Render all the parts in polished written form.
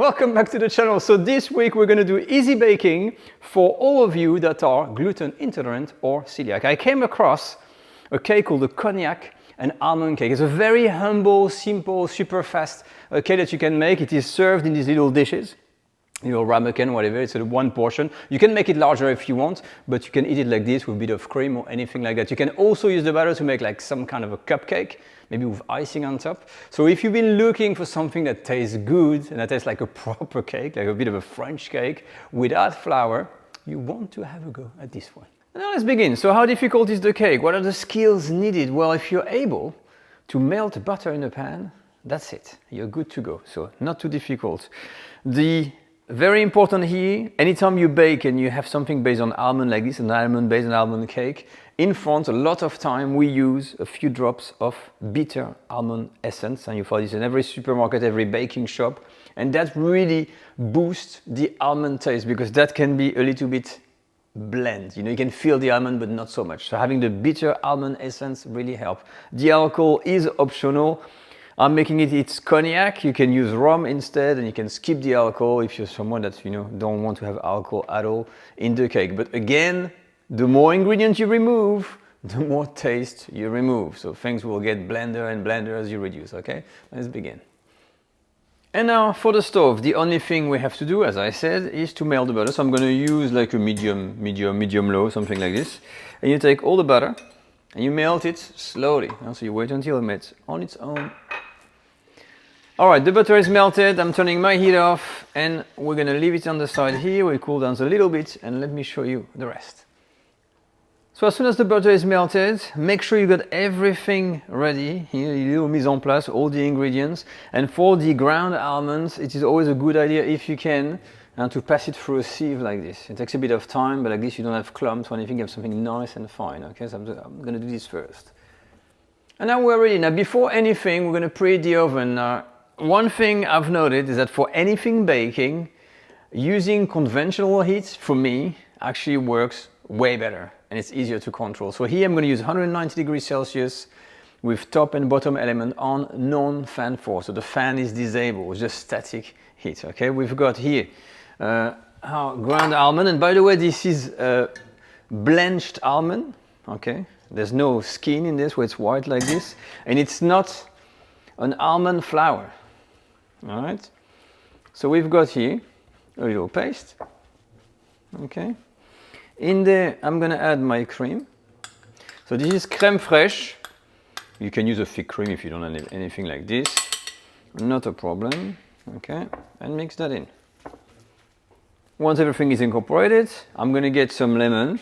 Welcome back to the channel. So this week we're going to do easy baking for all of you that are gluten intolerant or celiac. I came across a cake called the Cognac and almond cake. It's a very humble, simple, super fast cake that you can make. It is served in these little dishes. Ramekin, whatever, it's a one portion. You can make it larger if you want, but you can eat it like this with a bit of cream or anything like that. You can also use the batter to make like some kind of a cupcake, maybe with icing on top. So if you've been looking for something that tastes good and that tastes like a proper cake, like a bit of a French cake without flour, you want to have a go at this one. Now let's begin. So how difficult is the cake? What are the skills needed? Well, if you're able to melt butter in a pan, that's it. You're good to go. So not too difficult. Very important here, anytime you bake and you have something based on almond like this, an almond based on almond cake, in France a lot of time we use a few drops of bitter almond essence, and you find this in every supermarket, every baking shop, and that really boosts the almond taste because that can be a little bit bland. You can feel the almond but not so much. So having the bitter almond essence really helps. The alcohol is optional. I'm making it's cognac. You can use rum instead, and you can skip the alcohol if you're someone that don't want to have alcohol at all in the cake. But again, the more ingredients you remove, the more taste you remove. So things will get blender and blender as you reduce. Okay, let's begin. And now for the stove, the only thing we have to do, as I said, is to melt the butter. So I'm going to use like a medium low, something like this. And you take all the butter and you melt it slowly. So you wait until it melts on its own. All right, the butter is melted. I'm turning my heat off and we're gonna leave it on the side here. We'll cool down a little bit and let me show you the rest. So as soon as the butter is melted, make sure you got everything ready. Here, a little mise en place, all the ingredients. And for the ground almonds, it is always a good idea if you can to pass it through a sieve like this. It takes a bit of time, but like this you don't have clumps or anything, you have something nice and fine. Okay, so I'm gonna do this first. And now we're ready. Now before anything, we're gonna preheat the oven. One thing I've noted is that for anything baking, using conventional heat, for me, actually works way better and it's easier to control. So here I'm going to use 190 degrees Celsius with top and bottom element on non-fan force. So the fan is disabled, it's just static heat. Okay, we've got here our ground almond, and by the way, this is blanched almond. Okay, there's no skin in this where it's white like this, and it's not an almond flour. All right, so we've got here a little paste. Okay, in there I'm gonna add my cream. So this is crème fraîche. You can use a thick cream if you don't have anything like this, not a problem. Okay, and mix that in. Once everything is incorporated, I'm gonna get some lemon.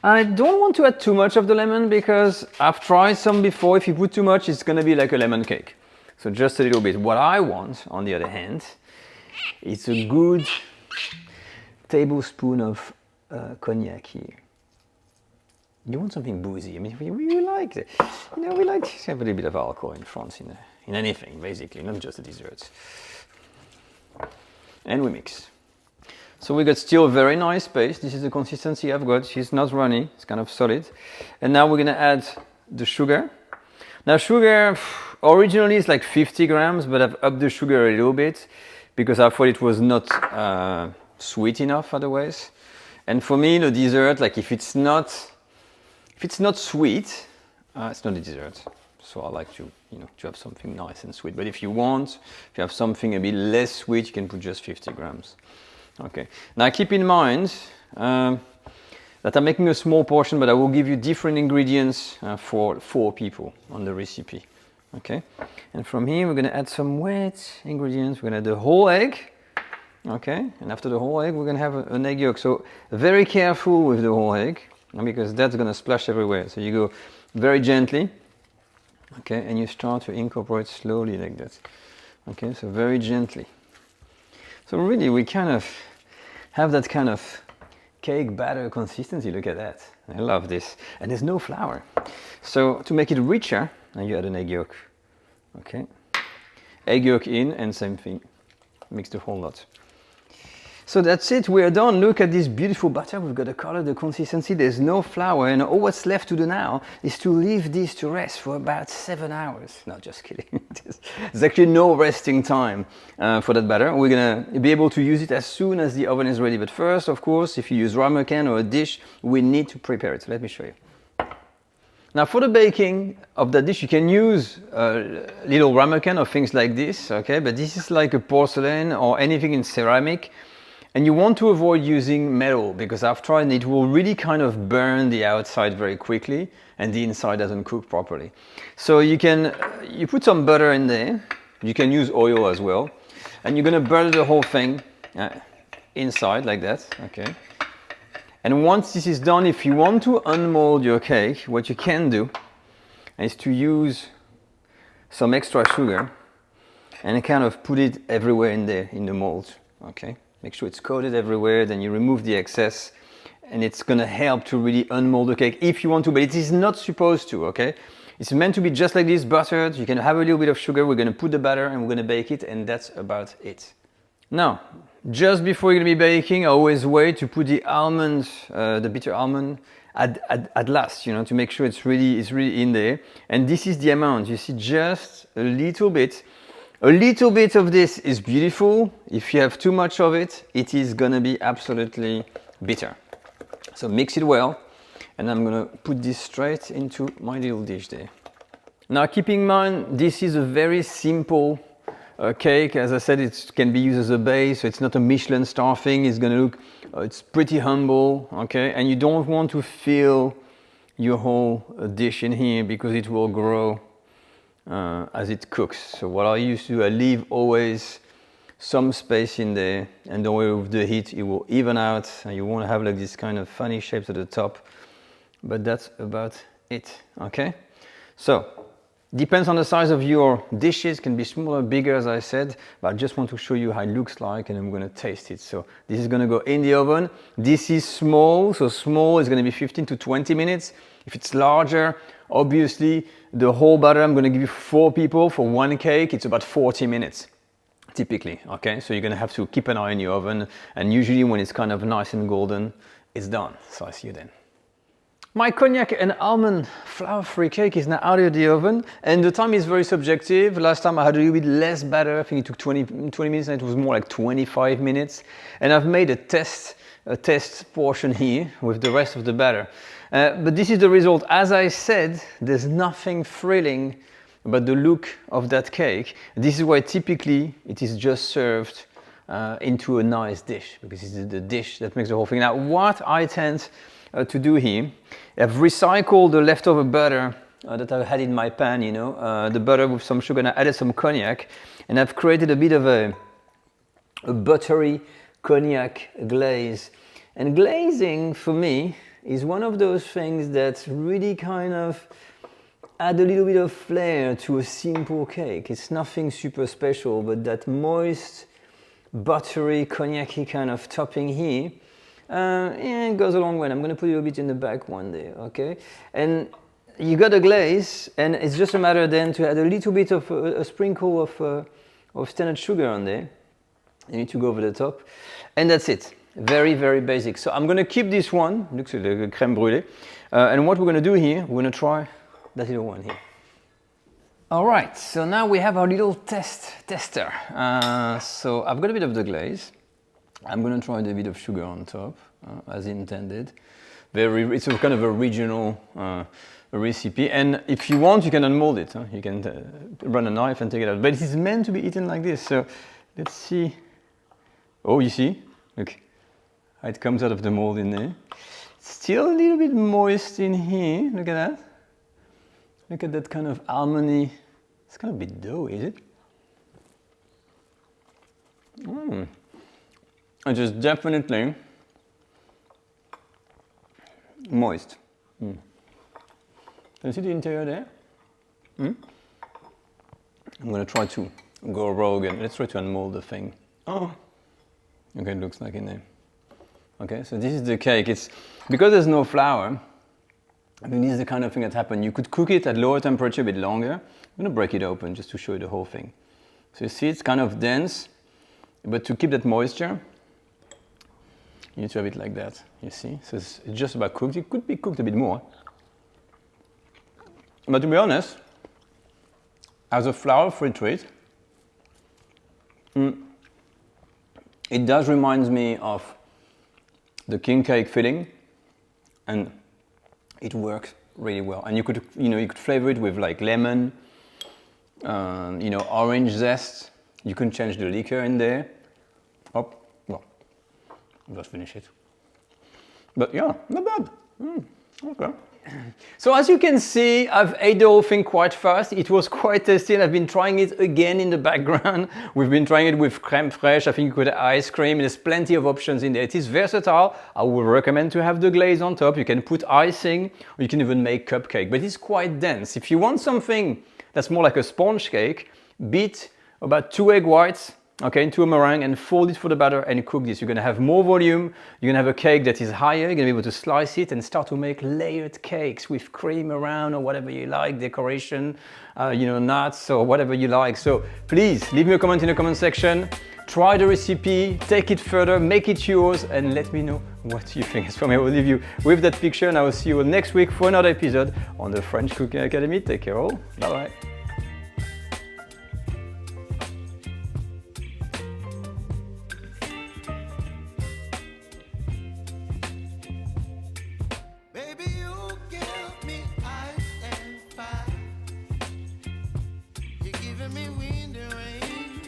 I don't want to add too much of the lemon because I've tried some before. If you put too much, it's gonna be like a lemon cake. So just a little bit. What I want, on the other hand, is a good tablespoon of cognac here. You want something boozy. I mean, we like it. We like to have a little bit of alcohol in France in anything, basically, not just the desserts. And we mix. So we got still a very nice paste. This is the consistency I've got. It's not runny, it's kind of solid. And now we're gonna add the sugar. Now sugar, originally it's like 50 grams, but I've upped the sugar a little bit because I thought it was not sweet enough otherwise. And for me, the dessert, like if it's not sweet, it's not a dessert. So I like to have something nice and sweet. But if you have something a bit less sweet, you can put just 50 grams. Okay. Now keep in mind that I'm making a small portion, but I will give you different ingredients for 4 people on the recipe. Okay. And from here we're going to add some wet ingredients. We're going to add the whole egg. Okay. And after the whole egg, we're going to have an egg yolk. So very careful with the whole egg because that's going to splash everywhere. So you go very gently. Okay. And you start to incorporate slowly like that. Okay. So very gently. So really we kind of have that kind of cake batter consistency. Look at that. I love this. And there's no flour. So to make it richer, now you add an egg yolk. Okay. Egg yolk in and same thing. Mix the whole lot. So that's it, we are done. Look at this beautiful butter. We've got the color, the consistency, there's no flour, and all what's left to do now is to leave this to rest for about 7 hours. No, just kidding. There's actually no resting time for that batter. We're gonna be able to use it as soon as the oven is ready. But first, of course, if you use ramekin or a dish, we need to prepare it. So let me show you. Now for the baking of that dish, you can use little ramekin or things like this, okay? But this is like a porcelain or anything in ceramic. And you want to avoid using metal because I've tried and it will really kind of burn the outside very quickly and the inside doesn't cook properly. So you put some butter in there. You can use oil as well. And you're gonna butter the whole thing inside like that, okay? And once this is done, if you want to unmold your cake, what you can do is to use some extra sugar and kind of put it everywhere in there in the mold, okay? Make sure it's coated everywhere, then you remove the excess and it's gonna help to really unmold the cake if you want to, but it is not supposed to, okay? It's meant to be just like this, buttered. You can have a little bit of sugar. We're gonna put the batter and we're gonna bake it, and that's about it. Now, just before you're gonna be baking, I always wait to put the almond, the bitter almond at last, you know, to make sure it's really in there. And this is the amount, you see, just a little bit. A little bit of this is beautiful. If you have too much of it, it is gonna be absolutely bitter. So mix it well, and I'm gonna put this straight into my little dish there. Now keep in mind, this is a very simple cake. As I said, it can be used as a base, so it's not a Michelin star thing. It's gonna look, it's pretty humble, okay? And you don't want to fill your whole dish in here because it will grow as it cooks. So what I used to do, I leave always some space in there, and don't worry, with the heat it will even out and you won't have like this kind of funny shapes at the top, but that's about it, okay? So depends on the size of your dishes, can be smaller, bigger, as I said, but I just want to show you how it looks like, and I'm gonna taste it. So this is gonna go in the oven. This is small, so small is gonna be 15 to 20 minutes. If it's larger, obviously the whole batter I'm gonna give you 4 people for 1 cake, it's about 40 minutes typically, okay? So you're gonna have to keep an eye on your oven, and usually when it's kind of nice and golden, it's done. So I see you then. My cognac and almond flour-free cake is now out of the oven, and the time is very subjective. Last time I had a little bit less batter. I think it took 20 minutes, and it was more like 25 minutes. And I've made a test portion here with the rest of the batter. But this is the result. As I said, there's nothing thrilling about the look of that cake. This is why typically it is just served into a nice dish, because it's the dish that makes the whole thing. Now, what I tend to do here, I've recycled the leftover butter that I had in my pan, you know, the butter with some sugar, and I added some cognac, and I've created a bit of a buttery cognac glaze. And glazing for me is one of those things that really kind of add a little bit of flair to a simple cake. It's nothing super special, but that moist, buttery, cognac-y kind of topping here, it goes a long way. I'm going to put a little bit in the back one day, okay? And you got a glaze, and it's just a matter then to add a little bit of a sprinkle of standard sugar on there. You need to go over the top, and that's it. Very, very basic. So I'm going to keep this one, looks like a crème brûlée, and what we're going to do here, we're going to try that little one here. All right, so now we have our little tester. So I've got a bit of the glaze. I'm going to try a bit of sugar on top, as intended. It's a kind of a regional recipe, and if you want, you can unmold it. You can run a knife and take it out, but it is meant to be eaten like this. So let's see. Oh, you see? Look, how it comes out of the mold in there. Still a little bit moist in here. Look at that. Look at that kind of almondy. It's kind of a bit doughy, is it? It is definitely moist. Can you see the interior there? I'm going to try to go rogue and let's try to unmold the thing. Oh, okay, it looks like in there. Okay, so this is the cake. It's because there's no flour. I mean, this is the kind of thing that happens. You could cook it at lower temperature a bit longer. I'm going to break it open just to show you the whole thing. So you see it's kind of dense, but to keep that moisture, You need to have it like that, you see? So it's just about cooked. It could be cooked a bit more. But to be honest, as a flour-free treat, it does remind me of the king cake filling, and it works really well. And you could flavor it with like lemon, orange zest. You can change the liquor in there. Oh, well, I'll just finish it. But yeah, not bad. Okay. So as you can see, I've ate the whole thing quite fast. It was quite tasty, and I've been trying it again in the background. We've been trying it with crème fraîche. I think you could have ice cream. There's plenty of options in there. It is versatile. I would recommend to have the glaze on top. You can put icing, or you can even make cupcake, but it's quite dense. If you want something that's more like a sponge cake, beat about 2 egg whites, okay, into a meringue, and fold it for the batter and cook this. You're gonna have more volume, you're gonna have a cake that is higher, you're gonna be able to slice it and start to make layered cakes with cream around or whatever you like, decoration, nuts or whatever you like. So please leave me a comment in the comment section, try the recipe, take it further, make it yours, and let me know what you think. As for me, I will leave you with that picture, and I will see you next week for another episode on the French Cooking Academy. Take care all, bye-bye. Me wind and rain,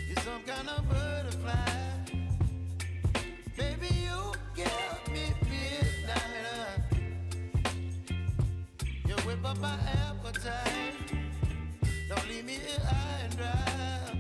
you're some kind of butterfly. Baby, you give me midnight. You whip up my appetite. Don't leave me here high and dry.